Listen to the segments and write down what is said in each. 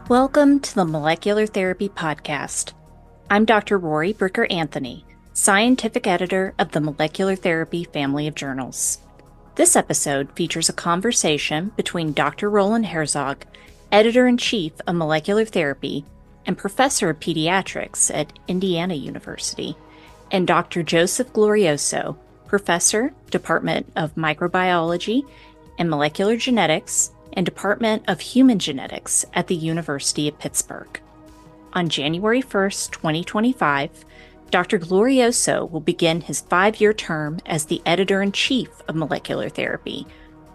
Welcome to the Molecular Therapy Podcast. I'm Dr. Rory Bricker Anthony, Scientific Editor of the Molecular Therapy family of journals. This episode features a conversation between Dr. Roland Herzog, Editor-in-Chief of Molecular Therapy and Professor of Pediatrics at Indiana University, and Dr. Joseph Glorioso, Professor, Department of Microbiology and Molecular Genetics, and Department of Human Genetics at the University of Pittsburgh. On January 1st, 2025, Dr. Glorioso will begin his 5-year term as the Editor-in-Chief of Molecular Therapy,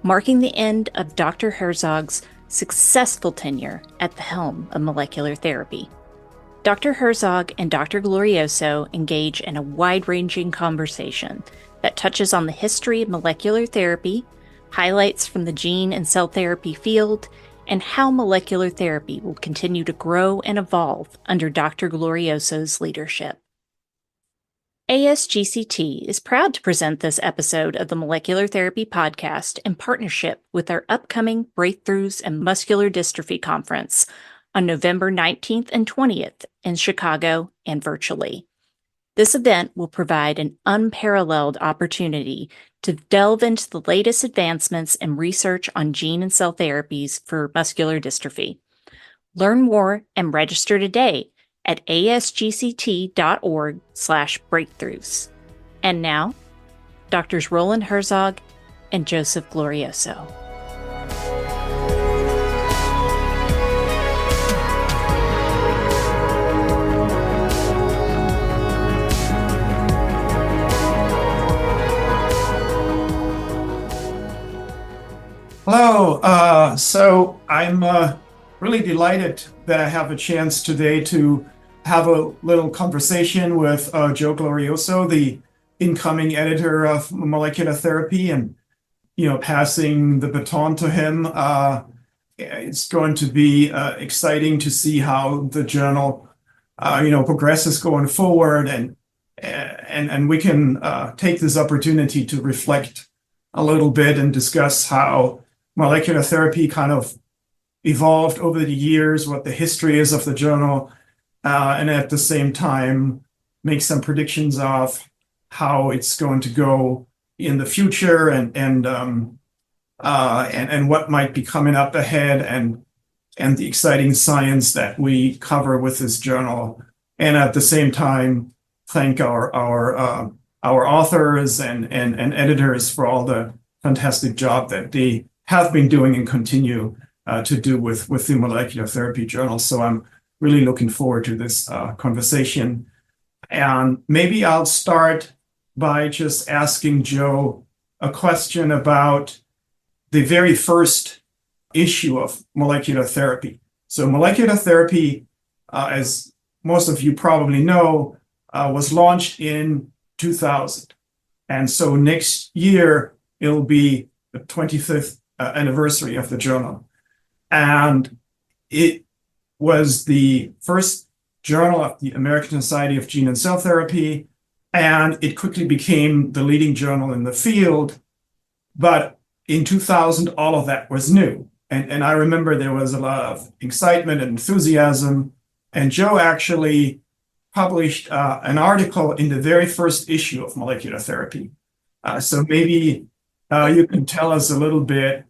marking the end of Dr. Herzog's successful tenure at the helm of molecular therapy. Dr. Herzog and Dr. Glorioso engage in a wide-ranging conversation that touches on the history of molecular therapy, highlights from the gene and cell therapy field, and how molecular therapy will continue to grow and evolve under Dr. Glorioso's leadership. ASGCT is proud to present this episode of the Molecular Therapy Podcast in partnership with our upcoming Breakthroughs in Muscular Dystrophy Conference on November 19th and 20th in Chicago and virtually. This event will provide an unparalleled opportunity to delve into the latest advancements in research on gene and cell therapies for muscular dystrophy. Learn more and register today at asgct.org/breakthroughs. And now, Drs. Roland Herzog and Joseph Glorioso. Hello. So I'm really delighted that I have a chance today to have a little conversation with Joe Glorioso, the incoming editor of Molecular Therapy, and passing the baton to him. It's going to be exciting to see how the journal progresses going forward, and we can take this opportunity to reflect a little bit and discuss how molecular therapy kind of evolved over the years, what the history is of the journal, and at the same time make some predictions of how it's going to go in the future, and what might be coming up ahead, and the exciting science that we cover with this journal, and at the same time thank our authors and editors for all the fantastic job that they have been doing and continue to do with the Molecular Therapy Journal. So I'm really looking forward to this conversation. And maybe I'll start by just asking Joe a question about the very first issue of Molecular Therapy. So Molecular Therapy, as most of you probably know, was launched in 2000. And so next year, it'll be the 25th anniversary of the journal. And it was the first journal of the American Society of Gene and Cell Therapy, and it quickly became the leading journal in the field. But in 2000, all of that was new. And I remember there was a lot of excitement and enthusiasm. And Joe actually published an article in the very first issue of Molecular Therapy. So maybe you can tell us a little bit,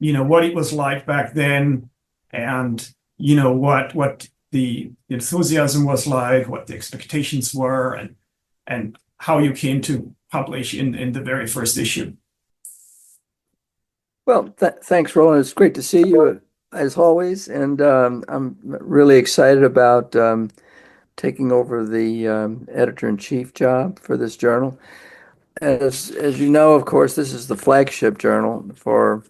what it was like back then, and, what the enthusiasm was like, what the expectations were, and how you came to publish in the very first issue. Well, thanks, Roland. It's great to see you as always, and I'm really excited about taking over the editor-in-chief job for this journal. As you know, of course, this is the flagship journal for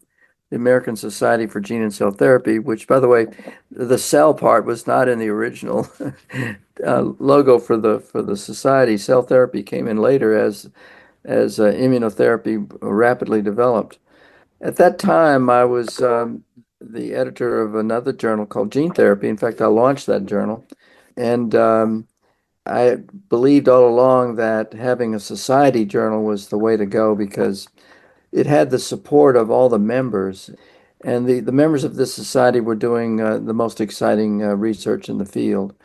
the American Society for Gene and Cell Therapy, which, by the way, the cell part was not in the original logo for the society. Cell therapy came in later as immunotherapy rapidly developed. At that time, I was the editor of another journal called Gene Therapy. In fact, I launched that journal. And I believed all along that having a society journal was the way to go because it had the support of all the members. And the members of this society were doing the most exciting research in the field.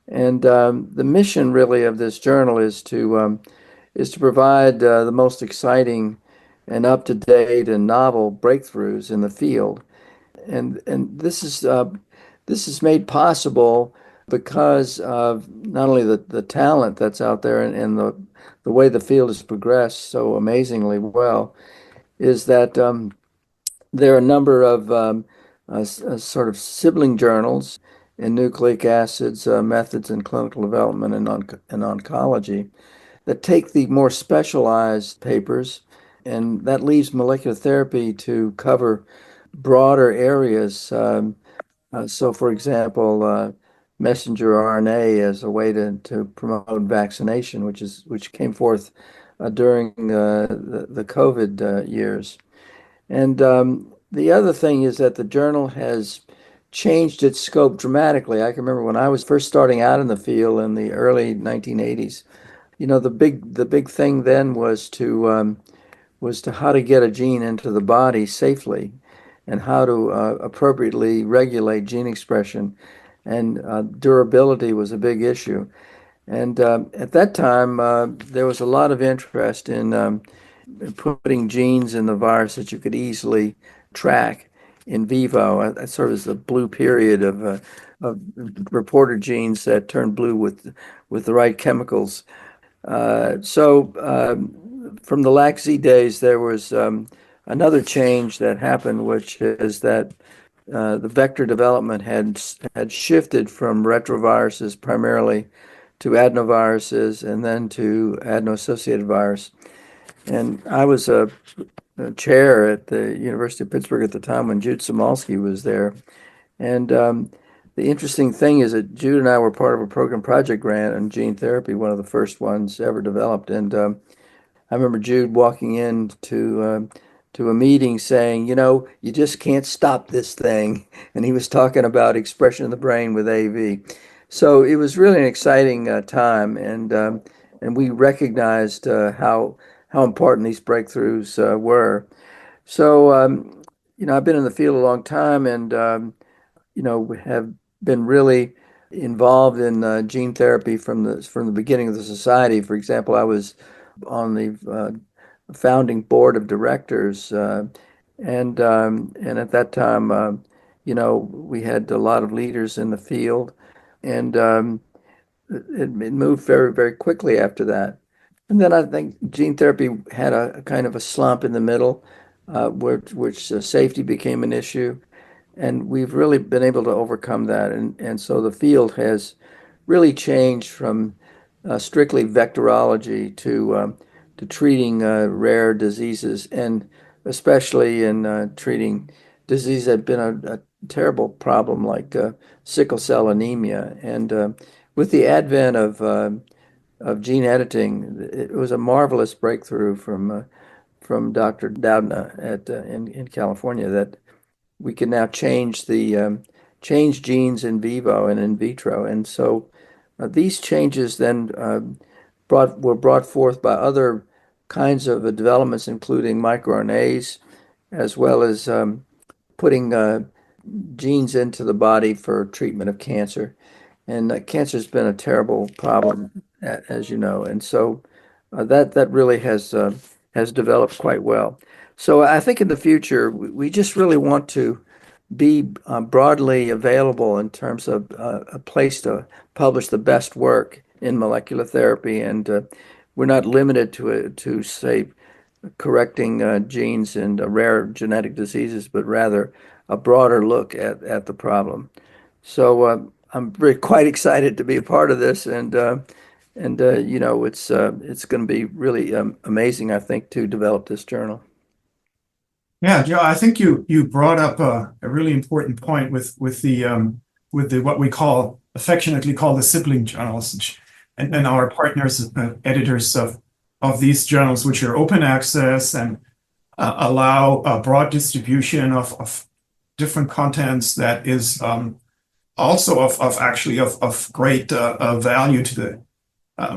And the mission really of this journal is to provide the most exciting and up-to-date and novel breakthroughs in the field. And this is made possible because of not only the talent that's out there and the way the field has progressed so amazingly well, is that there are a number of sort of sibling journals in nucleic acids, methods in clinical development and oncology that take the more specialized papers, and that leaves molecular therapy to cover broader areas. So, for example, messenger RNA as a way to promote vaccination, which came forth during the COVID years. And the other thing is that the journal has changed its scope dramatically. I can remember when I was first starting out in the field in the early 1980s. The big thing then was to how to get a gene into the body safely and how to appropriately regulate gene expression. And durability was a big issue. And at that time, there was a lot of interest in putting genes in the virus that you could easily track in vivo. That sort of is the blue period of reported genes that turn blue with the right chemicals. From the LAC-Z days, there was another change that happened, which is that the vector development had shifted from retroviruses primarily to adenoviruses and then to adeno-associated virus. And I was a chair at the University of Pittsburgh at the time when Jude Samolsky was there. And the interesting thing is that Jude and I were part of a program project grant on gene therapy, one of the first ones ever developed. And I remember Jude walking in to a meeting saying, you just can't stop this thing. And he was talking about expression in the brain with AV. So it was really an exciting time, and we recognized how important these breakthroughs were. So I've been in the field a long time, and we have been really involved in gene therapy from the beginning of the society. For example, I was on the founding board of directors, and at that time, we had a lot of leaders in the field, and it moved very, very quickly after that. And then I think gene therapy had a kind of a slump in the middle, which safety became an issue. And we've really been able to overcome that. And so the field has really changed from strictly vectorology to treating rare diseases, and especially in treating diseases that have been a terrible problem like sickle cell anemia. And with the advent of gene editing, it was a marvelous breakthrough from Dr. Doudna in California that we can now change genes in vivo and in vitro. And so these changes then were brought forth by other kinds of developments, including microRNAs, as well as putting genes into the body for treatment of cancer. And cancer has been a terrible problem, as you know. And so that really has developed quite well. So I think in the future, we just really want to be broadly available in terms of a place to publish the best work in molecular therapy. And we're not limited to say, correcting genes in rare genetic diseases, but rather a broader look at the problem. So I'm very quite excited to be a part of this, and it's going to be really amazing, I think, to develop this journal. Yeah, Joe, I think you brought up a really important point with the what we affectionately call the sibling journals, and our partners, editors of these journals, which are open access and allow a broad distribution of different contents that is also of great value to the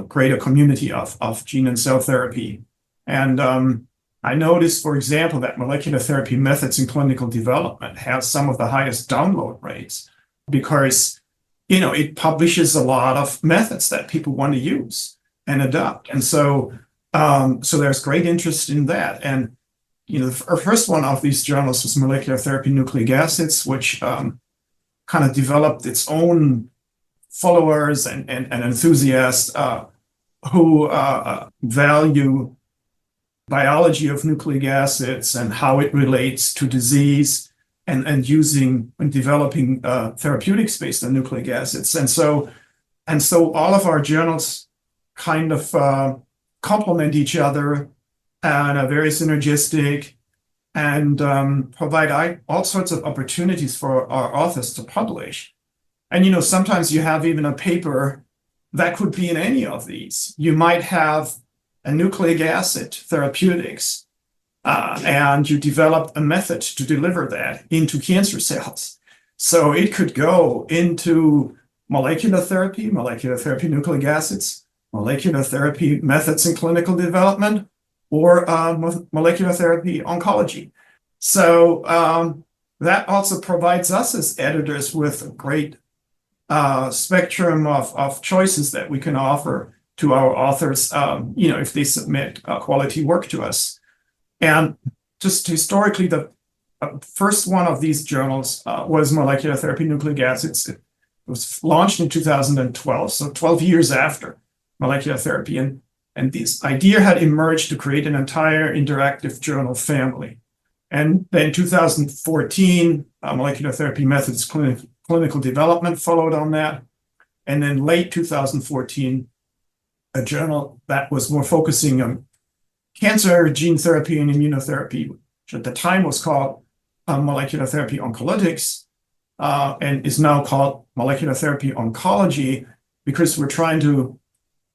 greater community of gene and cell therapy. And I noticed, for example, that molecular therapy methods in clinical development have some of the highest download rates because, it publishes a lot of methods that people want to use and adopt. And so there's great interest in that. And, the first one of these journals was Molecular Therapy Nucleic Acids, which kind of developed its own followers and enthusiasts who value biology of nucleic acids and how it relates to disease and using and developing therapeutics based on nucleic acids. And so all of our journals kind of complement each other and are very synergistic and provide all sorts of opportunities for our authors to publish. And, sometimes you have even a paper that could be in any of these. You might have a nucleic acid therapeutics, and you developed a method to deliver that into cancer cells. So it could go into molecular therapy nucleic acids, molecular therapy methods in clinical development, or molecular therapy oncology. So that also provides us as editors with a great spectrum of choices that we can offer to our authors, if they submit quality work to us. And just historically, the first one of these journals was Molecular Therapy Nucleic Acids. It was launched in 2012, so 12 years after molecular therapy. And this idea had emerged to create an entire interactive journal family. And then 2014, Molecular Therapy Methods Clinical Development followed on that. And then late 2014, a journal that was more focusing on cancer, gene therapy, and immunotherapy, which at the time was called Molecular Therapy Oncolytics, and is now called Molecular Therapy Oncology, because we're trying to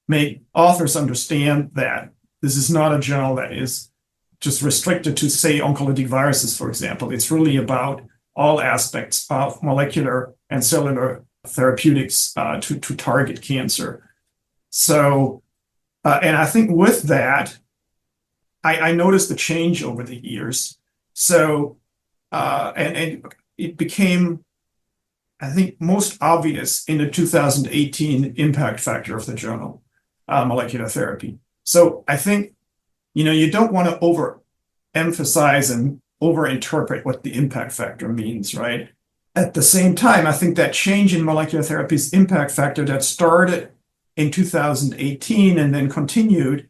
make authors understand that this is not a journal that is just restricted to, say, oncolytic viruses, for example. It's really about all aspects of molecular and cellular therapeutics to target cancer. So, and I think with that, I noticed a change over the years. So, and it became, I think, most obvious in the 2018 impact factor of the journal, Molecular Therapy. So I think, you don't want to overemphasize and overinterpret what the impact factor means, right? At the same time, I think that change in molecular therapy's impact factor that started in 2018 and then continued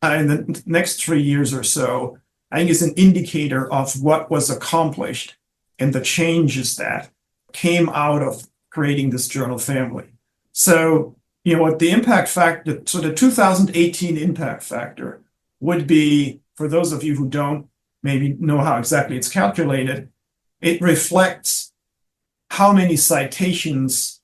in the next 3 years or so, I think is an indicator of what was accomplished and the changes that came out of creating this journal family. So, what the impact factor, so the 2018 impact factor would be, for those of you who don't maybe know how exactly it's calculated, it reflects how many citations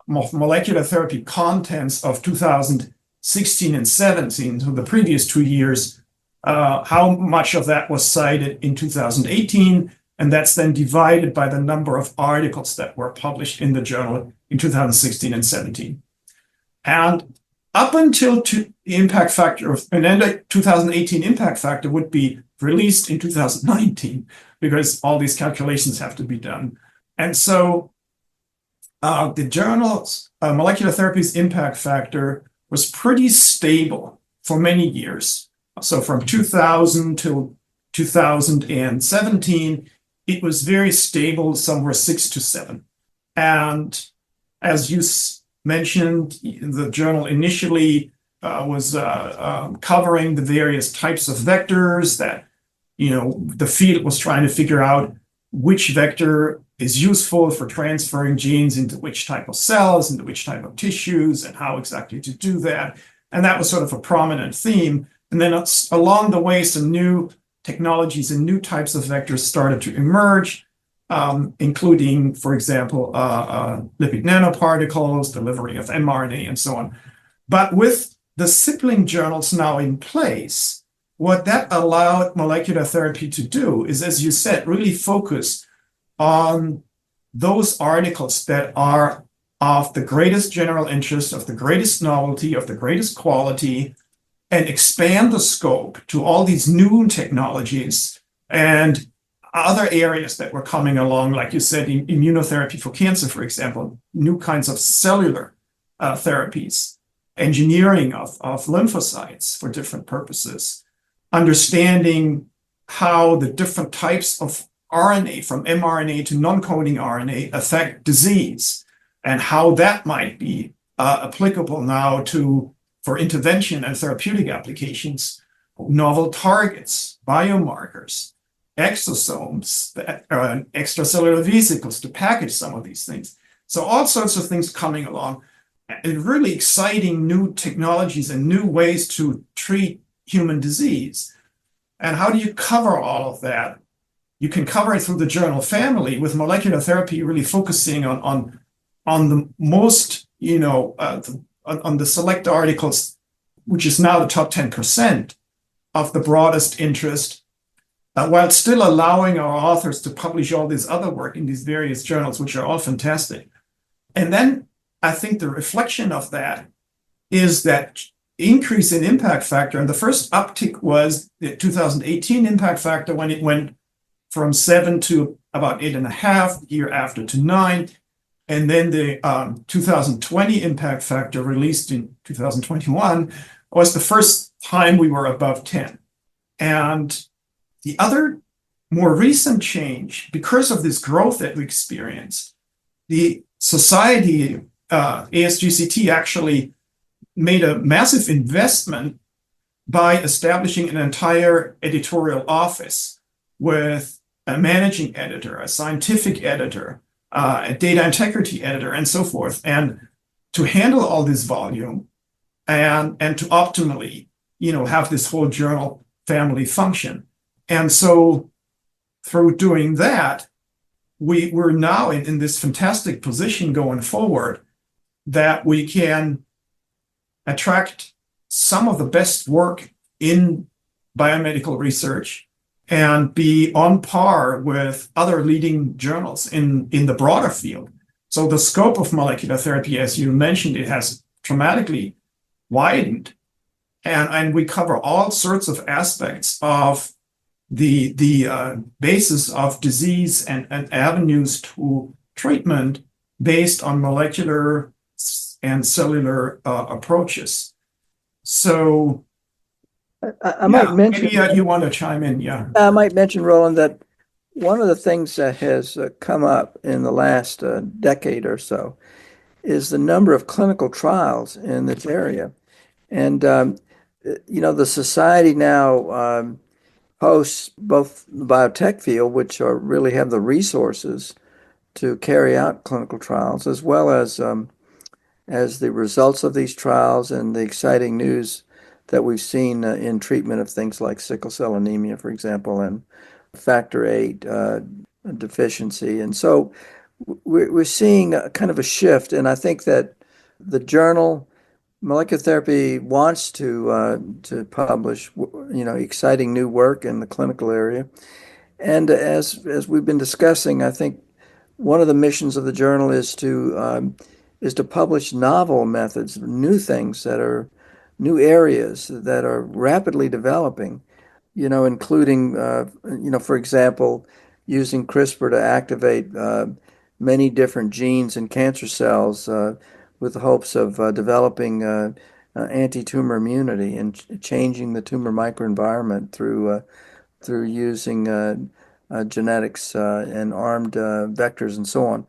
of molecular therapy contents of 2016 and 17, so the previous 2 years, how much of that was cited in 2018, and that's then divided by the number of articles that were published in the journal in 2016 and 17. And up until the impact factor, and then the 2018 impact factor would be released in 2019, because all these calculations have to be done. And so the journal's molecular therapy's impact factor was pretty stable for many years. So from 2000 till 2017, it was very stable, somewhere 6 to 7. And as you mentioned, the journal initially was covering the various types of vectors that, the field was trying to figure out which vector is useful for transferring genes into which type of cells, into which type of tissues, and how exactly to do that. And that was sort of a prominent theme. And then along the way, some new technologies and new types of vectors started to emerge, including, for example, lipid nanoparticles, delivery of mRNA, and so on. But with the Sibling Journals now in place, what that allowed molecular therapy to do is, as you said, really focus on those articles that are of the greatest general interest, of the greatest novelty, of the greatest quality, and expand the scope to all these new technologies and other areas that were coming along, like you said, immunotherapy for cancer, for example, new kinds of cellular therapies, engineering of lymphocytes for different purposes, understanding how the different types of RNA, from mRNA to non-coding RNA, affect disease, and how that might be applicable now for intervention and therapeutic applications, novel targets, biomarkers, exosomes, extracellular vesicles to package some of these things. So all sorts of things coming along, and really exciting new technologies and new ways to treat human disease. And how do you cover all of that? You can cover it through the journal family, with molecular therapy really focusing on the most, on the select articles, which is now the top 10% of the broadest interest, while still allowing our authors to publish all this other work in these various journals, which are all fantastic. And then I think the reflection of that is that increase in impact factor. And the first uptick was the 2018 impact factor, when it went from 7 to about 8.5, the year after to 9. And then the 2020 impact factor, released in 2021, was the first time we were above 10. And the other more recent change, because of this growth that we experienced, the society, ASGCT, actually made a massive investment by establishing an entire editorial office with a managing editor, a scientific editor, a data integrity editor, and so forth, and to handle all this volume and to optimally, have this whole journal family function. And so through doing that, we're now in this fantastic position going forward that we can attract some of the best work in biomedical research and be on par with other leading journals in the broader field. So the scope of molecular therapy, as you mentioned, it has dramatically widened. And we cover all sorts of aspects of the basis of disease and avenues to treatment based on molecular and cellular approaches. So I might mention, maybe you want to chime in, yeah. I might mention, Roland, that one of the things that has come up in the last decade or so is the number of clinical trials in this area. And, the society now hosts both the biotech field, which really have the resources to carry out clinical trials, as well as the results of these trials and the exciting news that we've seen in treatment of things like sickle cell anemia, for example, and factor VIII deficiency. And so we're seeing kind of a shift. And I think that the journal Molecular Therapy wants to publish, exciting new work in the clinical area. And as we've been discussing, I think one of the missions of the journal is to publish novel methods, new things that are new areas that are rapidly developing, including, for example, using CRISPR to activate many different genes in cancer cells with the hopes of developing anti-tumor immunity and changing the tumor microenvironment through using genetics and armed vectors and so on.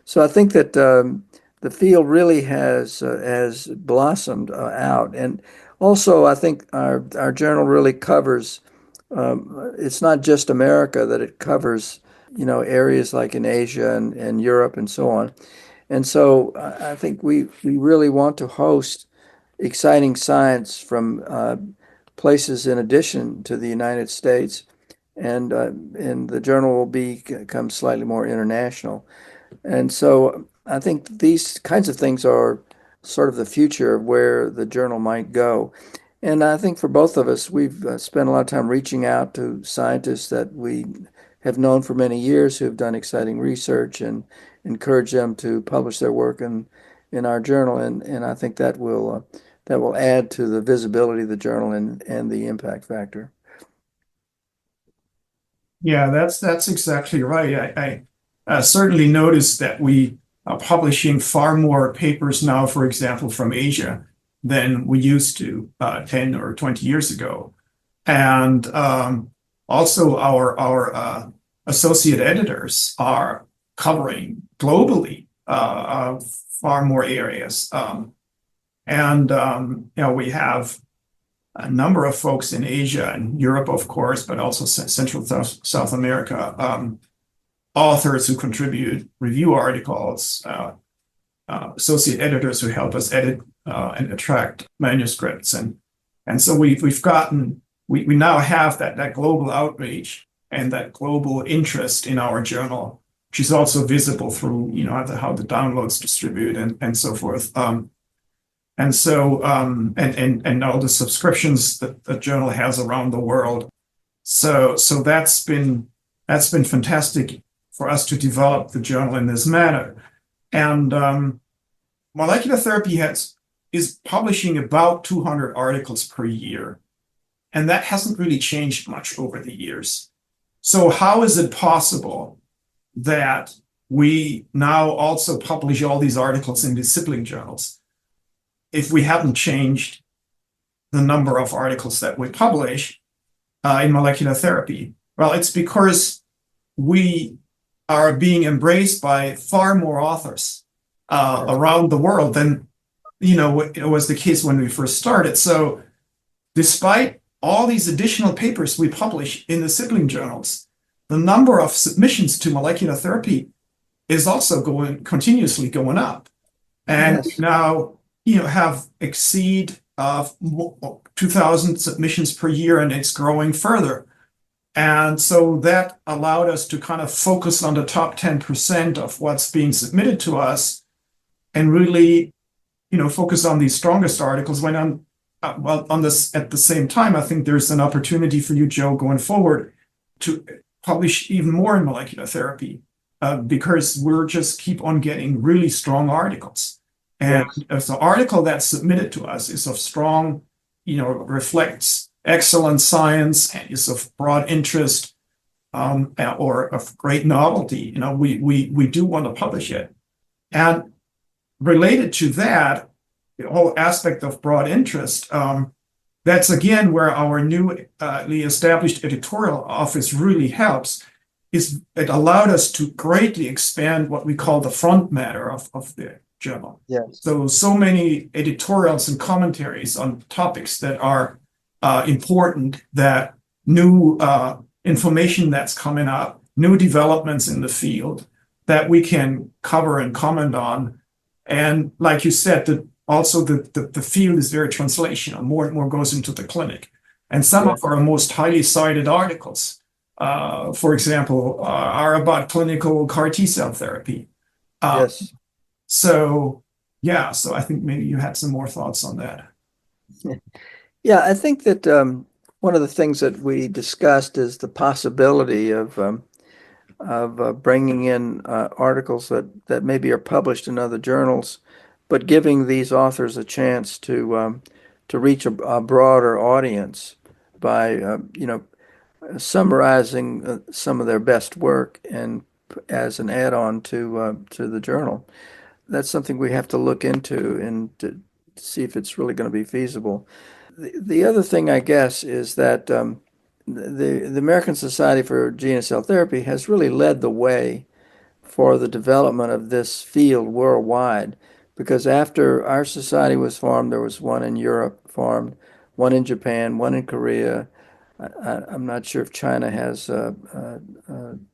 So I think that the field really has blossomed out, and also I think our journal really covers. It's not just America, that it covers, areas like in Asia and Europe and so on. And so I think we really want to host exciting science from places in addition to the United States, and the journal will become slightly more international. And so I think these kinds of things are sort of the future of where the journal might go. And I think for both of us, we've spent a lot of time reaching out to scientists that we have known for many years who have done exciting research and encourage them to publish their work in our journal. And I think that will add to the visibility of the journal and the impact factor. Yeah, that's exactly right. I certainly noticed that we are publishing far more papers now, for example, from Asia than we used to 10 or 20 years ago. And also our associate editors are covering globally far more areas. We have a number of folks in Asia and Europe, of course, but also Central South America, authors who contribute review articles, associate editors who help us edit and attract manuscripts. And so we now have that global outreach and that global interest in our journal, which is also visible through, how the downloads distribute and so forth. And all the subscriptions that the journal has around the world. So that's been fantastic for us to develop the journal in this manner. And molecular therapy is publishing about 200 articles per year. And that hasn't really changed much over the years. So how is it possible that we now also publish all these articles in the sibling journals if we haven't changed the number of articles that we publish in molecular therapy? Well, it's because we are being embraced by far more authors around the world than it was the case when we first started. So despite all these additional papers we publish in the sibling journals, the number of submissions to molecular therapy is also continuously going up. And Yes. now have exceed 2,000 submissions per year, and it's growing further. And so that allowed us to kind of focus on the top 10% of what's being submitted to us and really, focus on these strongest articles. On this at the same time, I think there's an opportunity for you, Joe, going forward to publish even more in molecular therapy because we're just keep on getting really strong articles. And if the article that's submitted to us is of strong, reflects excellent science and is of broad interest or of great novelty, we do want to publish it. And related to that, the whole aspect of broad interest, that's again where our newly established editorial office really helps. It allowed us to greatly expand what we call the front matter of the journal. Yes. So many editorials and commentaries on topics that are important, that new information that's coming up, new developments in the field that we can cover and comment on. And like you said, also the field is very translational. More and more goes into the clinic. And some of our most highly cited articles, for example, are about clinical CAR T-cell therapy. Yes. So I think maybe you had some more thoughts on that. Yeah, I think that one of the things that we discussed is the possibility of bringing in articles that maybe are published in other journals, but giving these authors a chance to reach a broader audience by summarizing some of their best work and as an add-on to the journal. That's something we have to look into and to see if it's really going to be feasible. The other thing, I guess, is that the American Society for Gene and Cell Therapy has really led the way for the development of this field worldwide, because after our society was formed, there was one in Europe formed, one in Japan, one in Korea. I'm not sure if China has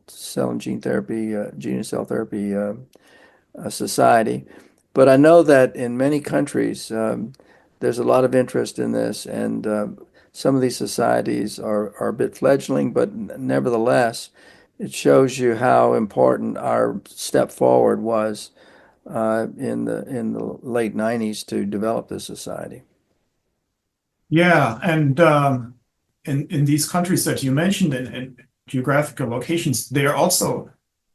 cell and gene therapy, gene and cell therapy society, but I know that in many countries there's a lot of interest in this, and some of these societies are a bit fledgling, but nevertheless, it shows you how important our step forward was in the late 90s to develop this society. Yeah, and in these countries that you mentioned, in geographical locations, they are also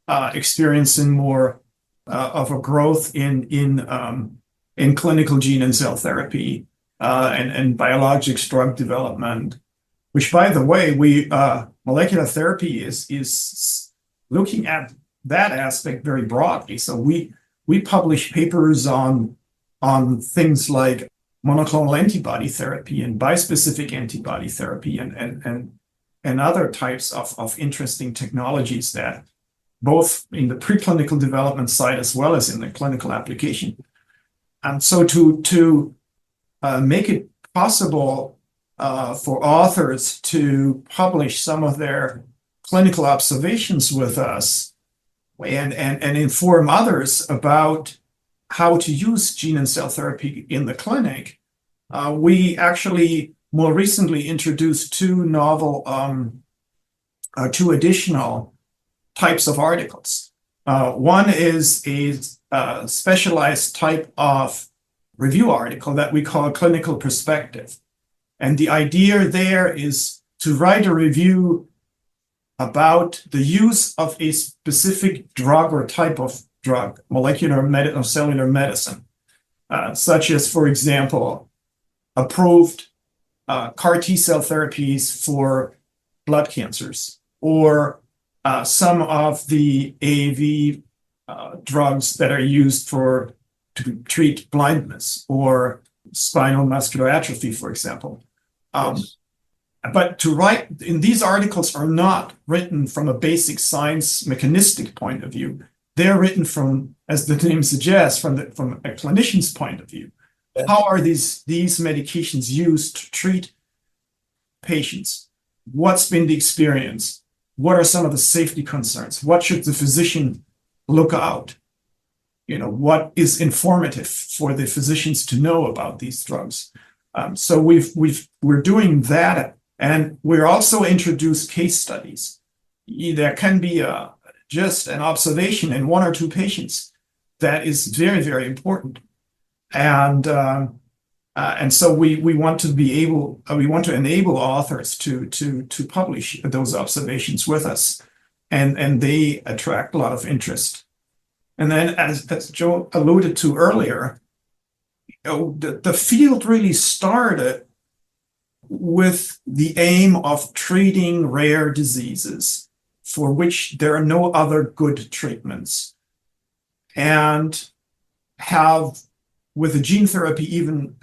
experiencing more of a growth in clinical gene and cell therapy and biologics drug development. Which, by the way, molecular therapy is looking at that aspect very broadly. So we publish papers on things like monoclonal antibody therapy and bispecific antibody therapy and other types of interesting technologies that both in the preclinical development side as well as in the clinical application. And so to make it possible for authors to publish some of their clinical observations with us and inform others about how to use gene and cell therapy in the clinic, we actually more recently introduced two additional types of articles. One is a specialized type of review article that we call clinical perspective. And the idea there is to write a review about the use of a specific drug or type of drug, molecular or cellular medicine, such as, for example, approved CAR T-cell therapies for blood cancers, or some of the AAV drugs that are used to treat blindness or spinal muscular atrophy, for example. Yes. But to write, in these articles are not written from a basic science mechanistic point of view. They're written from, as the name suggests, from a clinician's point of view. Yeah. How are these medications used to treat patients? What's been the experience? What are some of the safety concerns? What should the physician look out? What is informative for the physicians to know about these drugs? So we're doing that, and we're also introduced case studies. There can be just an observation in one or two patients that is very, very important, and so we want to enable authors to publish those observations with us, and they attract a lot of interest. And then, as Joe alluded to earlier, the field really started with the aim of treating rare diseases for which there are no other good treatments, and have, with a gene therapy, even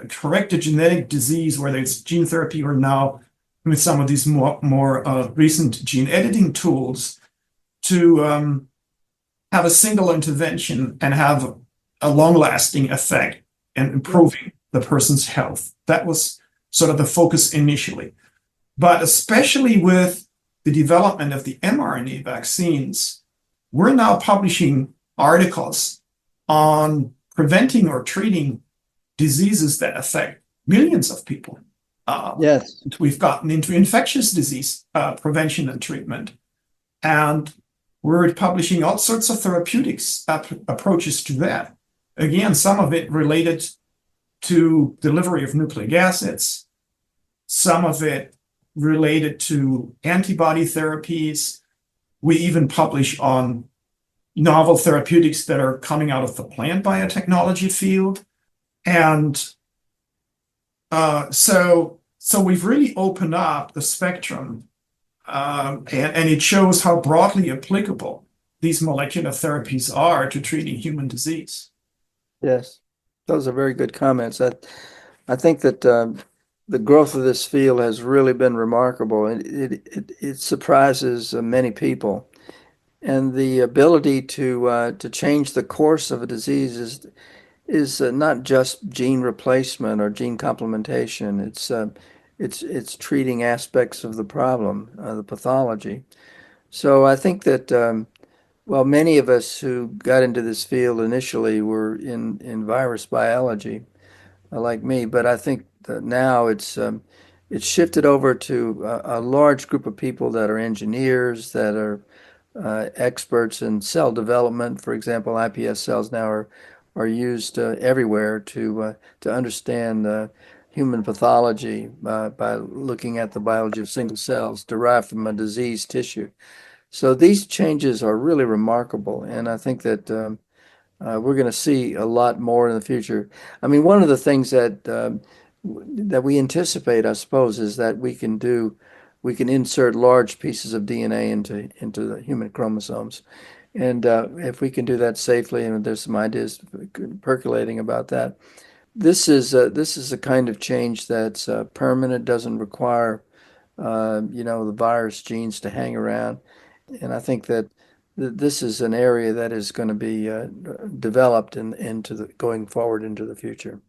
correct a genetic disease, whether it's gene therapy or now with some of these more recent gene editing tools, to have a single intervention and have a long-lasting effect in improving the person's health. That was sort of the focus initially. But especially with the development of the mRNA vaccines, we're now publishing articles on preventing or treating diseases that affect millions of people. Yes. We've gotten into infectious disease prevention and treatment. And we're publishing all sorts of therapeutics approaches to that. Again, some of it related to delivery of nucleic acids, some of it related to antibody therapies. We even publish on novel therapeutics that are coming out of the plant biotechnology field. And so we've really opened up the spectrum, and it shows how broadly applicable these molecular therapies are to treating human disease. Yes, those are very good comments. I think that the growth of this field has really been remarkable, and it surprises many people. And the ability to change the course of a disease is not just gene replacement or gene complementation. It's treating aspects of the problem, the pathology. So I think that well, many of us who got into this field initially were in virus biology, like me, but I think that now it's shifted over to a large group of people that are engineers, that are experts in cell development. For example, iPS cells now are used everywhere to understand human pathology by looking at the biology of single cells derived from a diseased tissue. So these changes are really remarkable, and I think that we're going to see a lot more in the future. I mean, one of the things that we anticipate, I suppose, is that we can insert large pieces of DNA into the human chromosomes, and if we can do that safely, and there's some ideas percolating about that. This is a kind of change that's permanent, doesn't require the virus genes to hang around, and I think that this is an area that is going to be developed going forward into the future.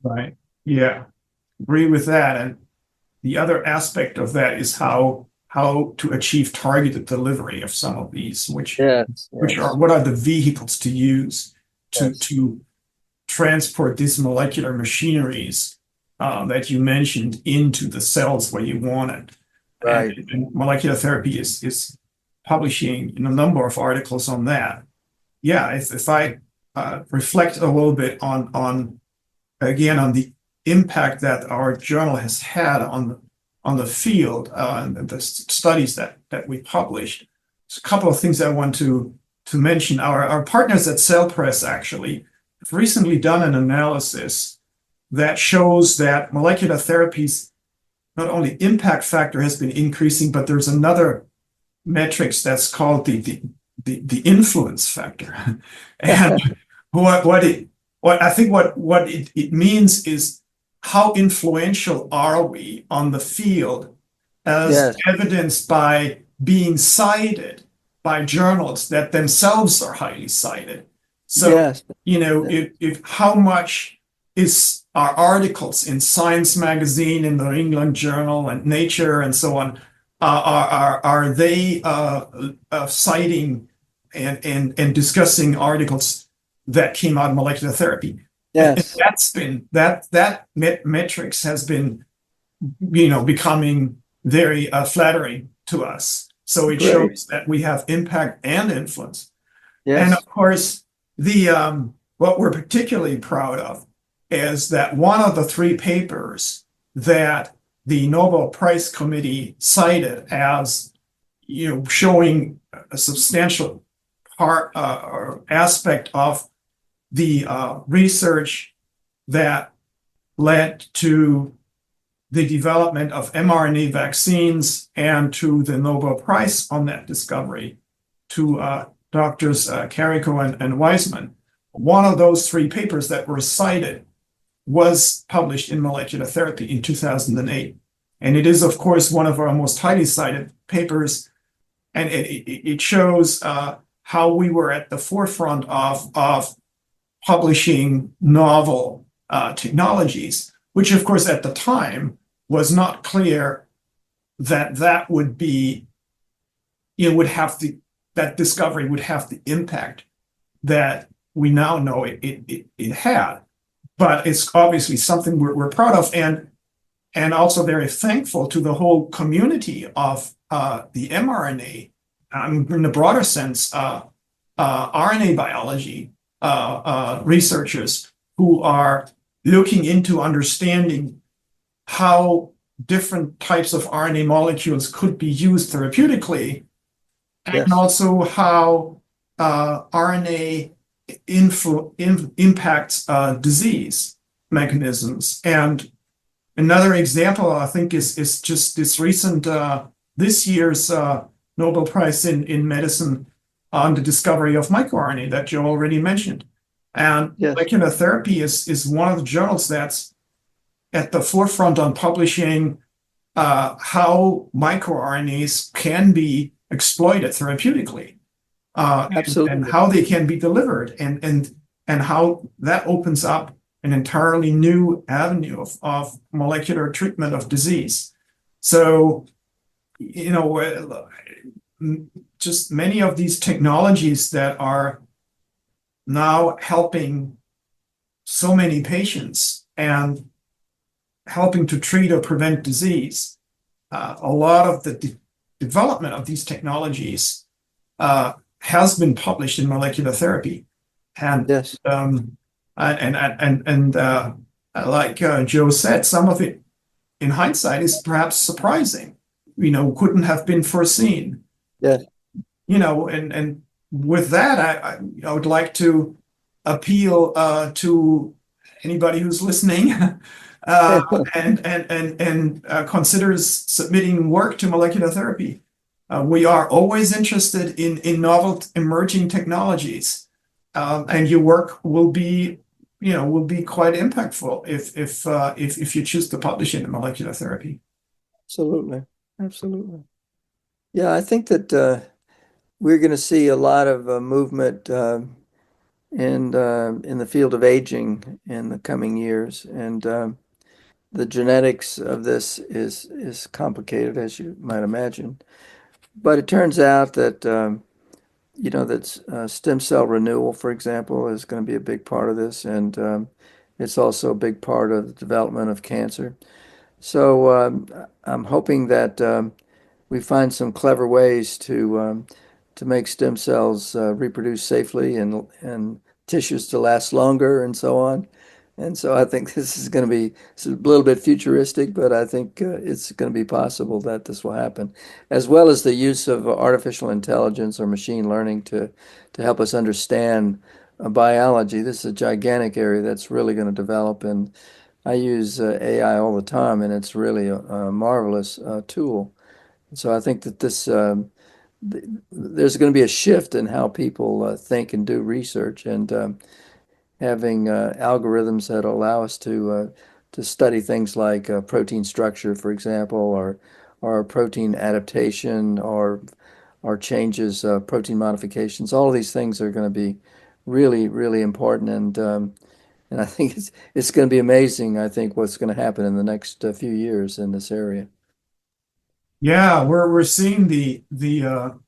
Right. Yeah. Agree with that. And the other aspect of that is how to achieve targeted delivery of some of these, which are what are the vehicles to use to transport these molecular machineries that you mentioned into the cells where you want it. Right. And molecular therapy is publishing a number of articles on that. Yeah, if I reflect a little bit on the impact that our journal has had on the field and the studies that we published, there's a couple of things I want to mention. Our partners at Cell Press actually have recently done an analysis that shows that molecular therapies, not only impact factor has been increasing, but there's another metrics that's called the influence factor. And what it means is how influential are we on the field as evidenced by being cited by journals that themselves are highly cited. So, if how much is our articles in Science magazine, in the England Journal and Nature and so on, are they citing and discussing articles that came out of molecular therapy? Yes. And that's been that metrics has been becoming very flattering to us. So it shows that we have impact and influence. Yes. And of course, what we're particularly proud of is that one of the 3 papers that the Nobel Prize Committee cited as showing a substantial part or aspect of the research that led to the development of mRNA vaccines and to the Nobel Prize on that discovery to Drs. Carrico and Wiseman. One of those 3 papers that were cited was published in Molecular Therapy in 2008. And it is, of course, one of our most highly cited papers. And it shows how we were at the forefront of publishing novel technologies, which, of course, at the time was not clear that would be, that discovery would have the impact that we now know it had. But it's obviously something we're proud of, and also very thankful to the whole community of the mRNA, in the broader sense, RNA biology researchers who are looking into understanding how different types of RNA molecules could be used therapeutically, and also how RNA impacts disease mechanisms. And another example, I think, is just this year's Nobel Prize in Medicine on the discovery of microRNA that Joe already mentioned. And molecular therapy is one of the journals that's at the forefront on publishing how microRNAs can be exploited therapeutically. Absolutely. And how they can be delivered, and how that opens up an entirely new avenue of molecular treatment of disease. So, just many of these technologies that are now helping so many patients and helping to treat or prevent disease. A lot of the development of these technologies has been published in Molecular Therapy, and like Joe said, some of it in hindsight is perhaps surprising, couldn't have been foreseen. Yeah. And with that, I would like to appeal to anybody who's listening and considers submitting work to molecular therapy. We are always interested in novel emerging technologies, and your work will be quite impactful if you choose to publish in molecular therapy. Absolutely. Absolutely. Yeah, I think that we're going to see a lot of movement in the field of aging in the coming years, and the genetics of this is complicated, as you might imagine. But it turns out that stem cell renewal, for example, is going to be a big part of this, and it's also a big part of the development of cancer. So I'm hoping that we find some clever ways to make stem cells reproduce safely and tissues to last longer and so on. And so I think this is going to be a little bit futuristic, but I think it's going to be possible that this will happen, as well as the use of artificial intelligence or machine learning to help us understand biology. This is a gigantic area that's really going to develop, and I use AI all the time, and it's really a marvelous tool. So I think that there's going to be a shift in how people think and do research, and having algorithms that allow us to study things like protein structure, for example, or protein adaptation, or changes, protein modifications. All of these things are going to be really, really important, and I think it's going to be amazing. I think what's going to happen in the next few years in this area. Yeah, we're seeing the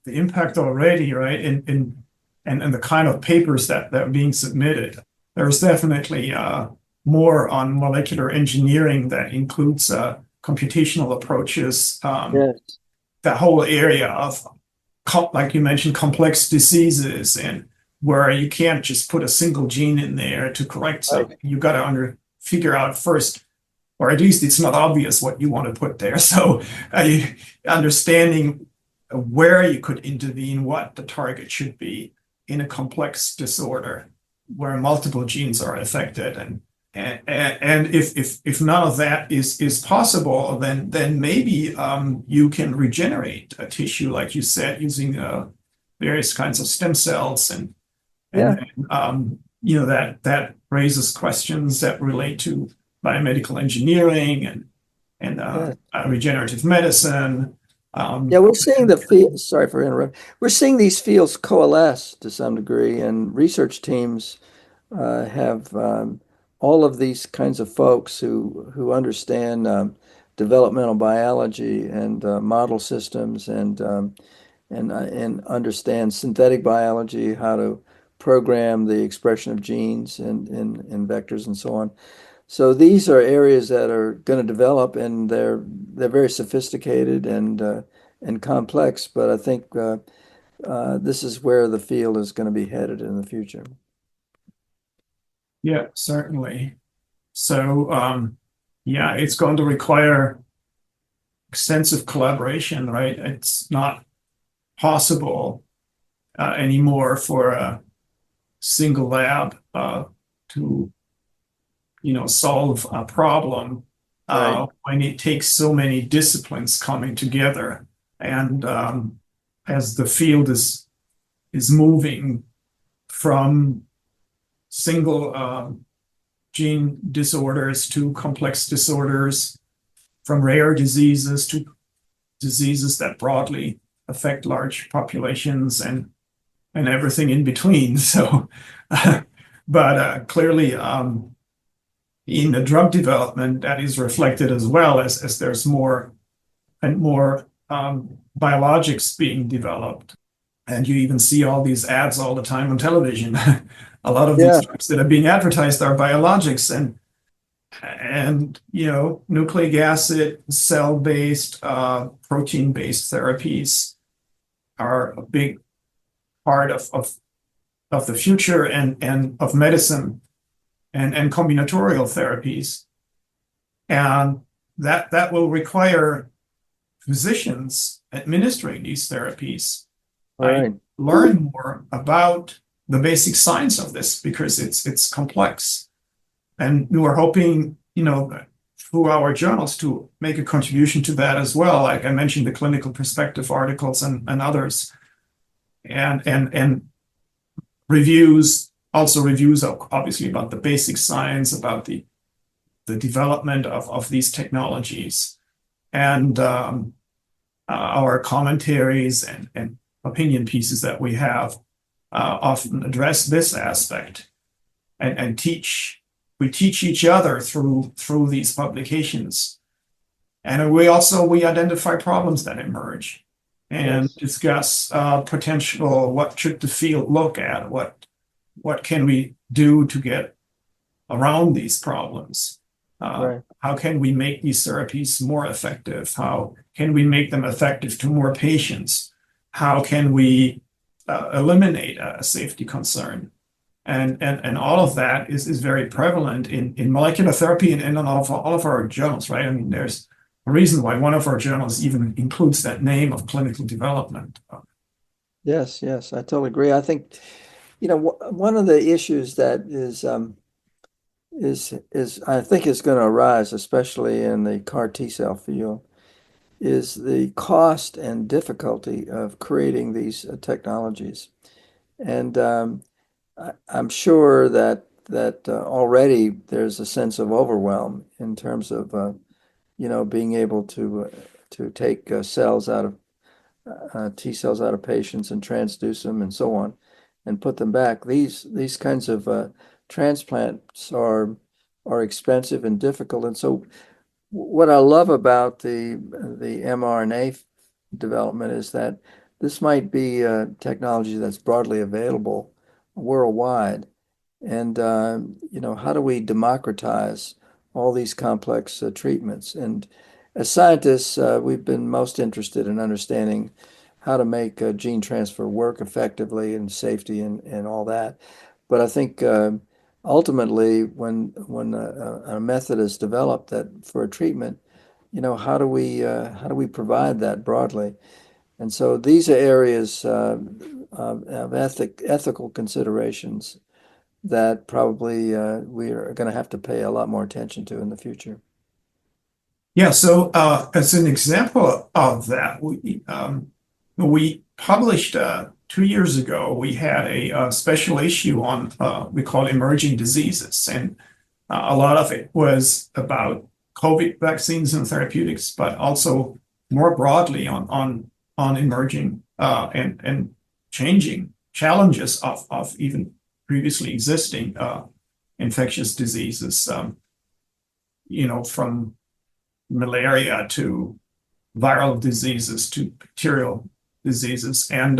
impact already, right? And the kind of papers that are being submitted. There's definitely more on molecular engineering that includes computational approaches. Yes. That whole area of, like you mentioned, complex diseases, and where you can't just put a single gene in there to correct something. You got to figure out first, or at least it's not obvious what you want to put there. So understanding where you could intervene, what the target should be in a complex disorder where multiple genes are affected, and if none of that is possible, then maybe you can regenerate a tissue, like you said, using various kinds of stem cells, and Yeah. that raises questions that relate to biomedical engineering and regenerative medicine. Yeah, we're seeing the field. Sorry for interrupting. We're seeing these fields coalesce to some degree, and research teams have all of these kinds of folks who understand developmental biology and model systems and understand synthetic biology, how to program the expression of genes in vectors and so on. So these are areas that are going to develop, and they're very sophisticated and complex. But I think this is where the field is going to be headed in the future. Yeah, certainly. So, yeah, it's going to require extensive collaboration, right? It's not possible anymore for a single lab to, solve a problem Right. when it takes so many disciplines coming together. And as the field is moving from single gene disorders to complex disorders, from rare diseases to diseases that broadly affect large populations, and everything in between. So, but clearly, in the drug development, that is reflected as well, as there's more and more biologics being developed. And you even see all these ads all the time on television. A lot of these drugs that are being advertised are biologics, and nucleic acid, cell-based, protein-based therapies are a big part of the future and of medicine. and combinatorial therapies. And that will require physicians administering these therapies. All right. Learn more about the basic science of this because it's complex. And we were hoping, through our journals to make a contribution to that as well. Like I mentioned, the clinical perspective articles and others, and reviews, obviously about the basic science, about the development of these technologies, and our commentaries and opinion pieces that we have often address this aspect and teach. We teach each other through these publications, and we identify problems that emerge and discuss potential. What should the field look at? What can we do to get around these problems? How can we make these therapies more effective? How can we make them effective to more patients? How can we eliminate a safety concern? And all of that is very prevalent in molecular therapy and in all of our journals, right? I mean, there's a reason why one of our journals even includes that name of clinical development. Yes, I totally agree. I think, one of the issues that is I think is going to arise, especially in the CAR T cell field, is the cost and difficulty of creating these technologies. And I'm sure that already there's a sense of overwhelm in terms of being able to take cells out of T cells out of patients and transduce them and so on, and put them back. These kinds of transplants are expensive and difficult, and so what I love about the mRNA development is that this might be a technology that's broadly available worldwide. And, how do we democratize all these complex treatments? And as scientists, we've been most interested in understanding how to make gene transfer work effectively and safety and all that. But I think ultimately, when a method is developed that for a treatment, how do we provide that broadly? And so these are areas of ethical considerations that probably we are going to have to pay a lot more attention to in the future. Yeah. So as an example of that, we published 2 years ago. We had a special issue on we call emerging diseases, and a lot of it was about COVID vaccines and therapeutics, but also more broadly on emerging and changing challenges of even previously existing infectious diseases, from malaria to viral diseases to bacterial diseases. And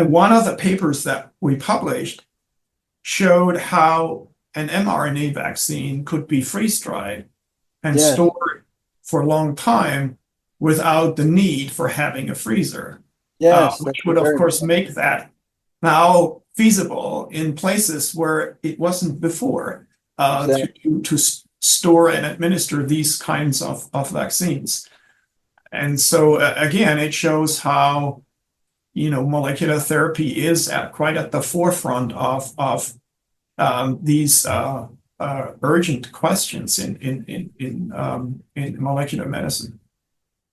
one of the papers that we published showed how an mRNA vaccine could be freeze-dried and stored for a long time without the need for having a freezer. Which would, of course, make that now feasible in places where it wasn't before to store and administer these kinds of vaccines. And so, again, it shows how, molecular therapy is quite at the forefront of these urgent questions in molecular medicine.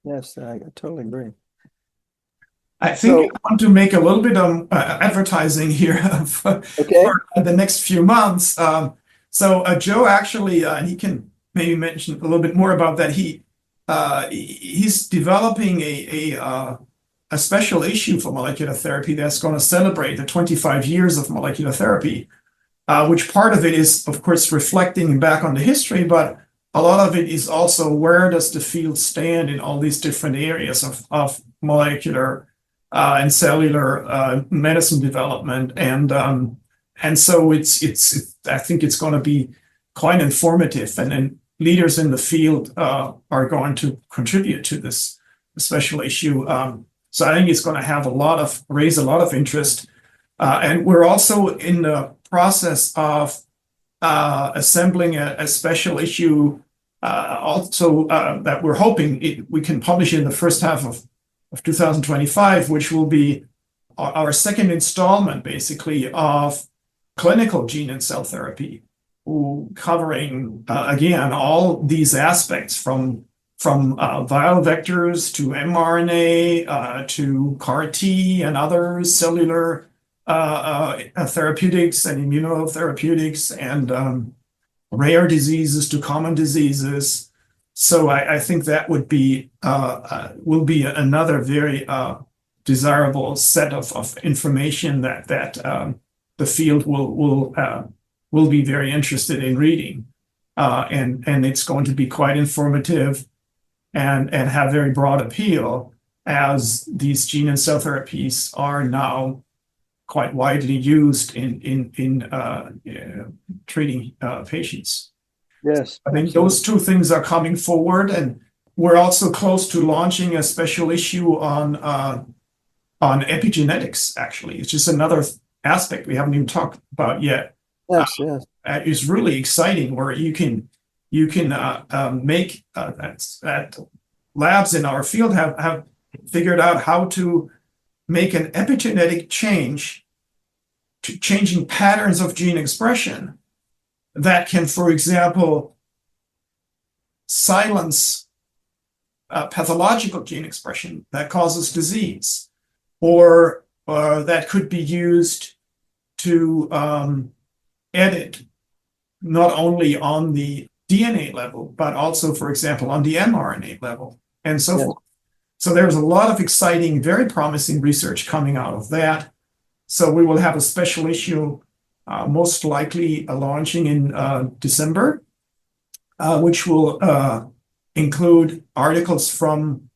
Yes, I totally agree. I think I want to make a little bit of advertising here for the next few months. So Joe actually, and he can maybe mention a little bit more about that. He's developing a special issue for molecular therapy that's going to celebrate the 25 years of molecular therapy, which part of it is, of course, reflecting back on the history, but a lot of it is also where does the field stand in all these different areas of molecular and cellular medicine development, and so it's I think it's going to be quite informative, and leaders in the field are going to contribute to this special issue. So I think it's going to raise a lot of interest, and we're also in the process of assembling a special issue also that we're hoping we can publish in the first half of 2025, which will be our second installment, basically, of clinical gene and cell therapy, covering, again, all these aspects from viral vectors to mRNA to CAR T and other cellular therapeutics and immunotherapeutics and rare diseases to common diseases. So I think that will be another very desirable set of information that the field will be very interested in reading, and it's going to be quite informative and have very broad appeal, as these gene and cell therapies are now quite widely used in treating patients. Yes, I think those two things are coming forward, and we're also close to launching a special issue on epigenetics. Actually, it's just another aspect we haven't even talked about yet. yes, yes. It's really exciting, where you can make that labs in our field have figured out how to make an epigenetic change to changing patterns of gene expression that can, for example, silence pathological gene expression that causes disease, or that could be used to edit not only on the DNA level, but also, for example, on the mRNA level, and so forth. So there's a lot of exciting, very promising research coming out of that. So we will have a special issue, most likely launching in December, which will include articles from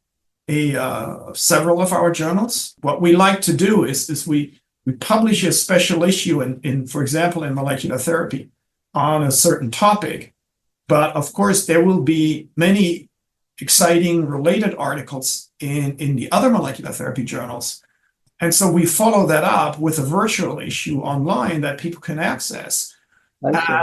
several of our journals. What we like to do is we publish a special issue in, for example, in molecular therapy on a certain topic. But of course, there will be many exciting related articles in the other molecular therapy journals. And so we follow that up with a virtual issue online that people can access.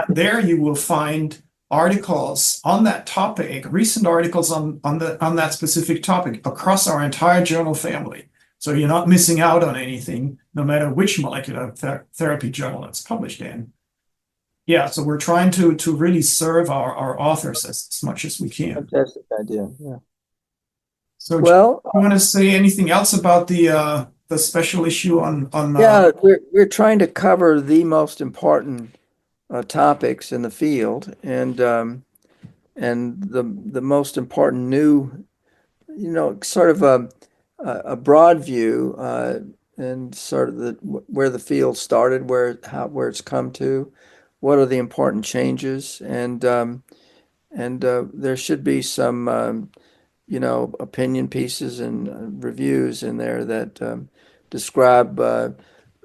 There you will find articles on that topic, recent articles on that specific topic across our entire journal family. So you're not missing out on anything, no matter which molecular therapy journal it's published in. Yeah, so we're trying to really serve our authors as much as we can. Fantastic idea. Yeah. So, well, do you want to say anything else about the special issue on? Yeah, we're trying to cover the most important topics in the field, and the most important new, sort of a broad view, and sort of where the field started, where it's come to, what are the important changes, and there should be some opinion pieces and reviews in there that describe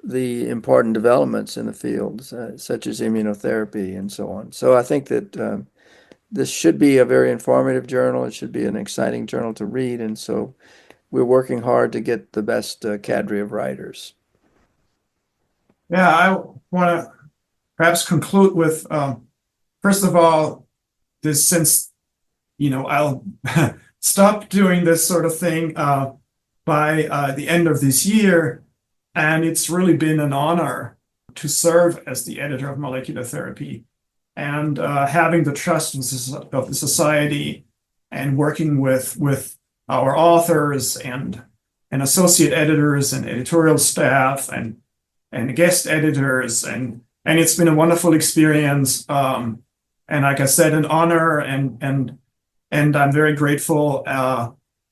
the important developments in the field, such as immunotherapy and so on. So I think that this should be a very informative journal. It should be an exciting journal to read, and so we're working hard to get the best cadre of writers. Yeah, I want to perhaps conclude with, first of all, since I'll stop doing this sort of thing by the end of this year, and it's really been an honor to serve as the editor of Molecular Therapy, and having the trust of the society, and working with our authors and associate editors and editorial staff and guest editors, and it's been a wonderful experience, and like I said, an honor, and I'm very grateful.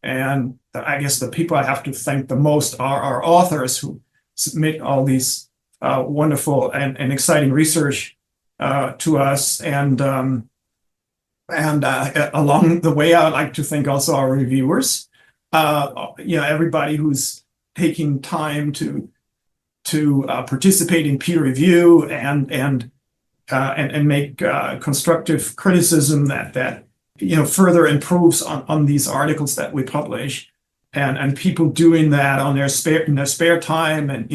And I guess the people I have to thank the most are our authors, who submit all these wonderful and exciting research to us, and along the way, I would like to thank also our reviewers. Everybody who's taking time to participate in peer review and make constructive criticism that further improves on these articles that we publish, and people doing that in their spare time, and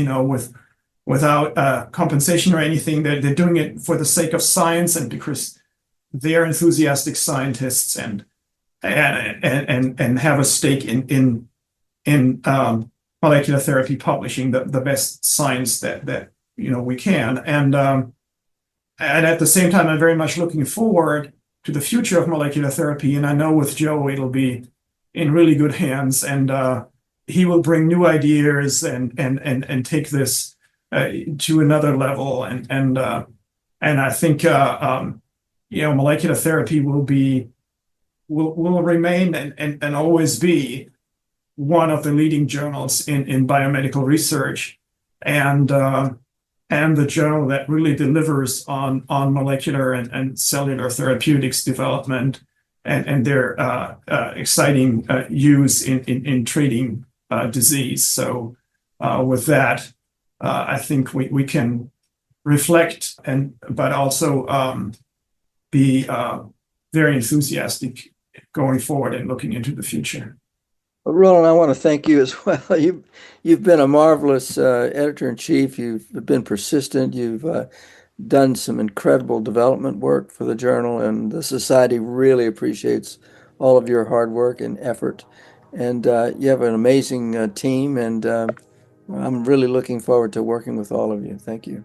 without compensation or anything. They're doing it for the sake of science and because they're enthusiastic scientists and have a stake in molecular therapy publishing the best science that we can. And at the same time, I'm very much looking forward to the future of molecular therapy. And I know with Joe, it'll be in really good hands, and he will bring new ideas and take this to another level. And I think molecular therapy will remain and always be one of the leading journals in biomedical research, and the journal that really delivers on molecular and cellular therapeutics development and their exciting use in treating disease. So with that, I think we can reflect but also be very enthusiastic going forward and looking into the future. Well, Roland, I want to thank you as well. You've been a marvelous editor-in-chief. You've been persistent. You've done some incredible development work for the journal, and the society really appreciates all of your hard work and effort. And you have an amazing team, and I'm really looking forward to working with all of you. Thank you.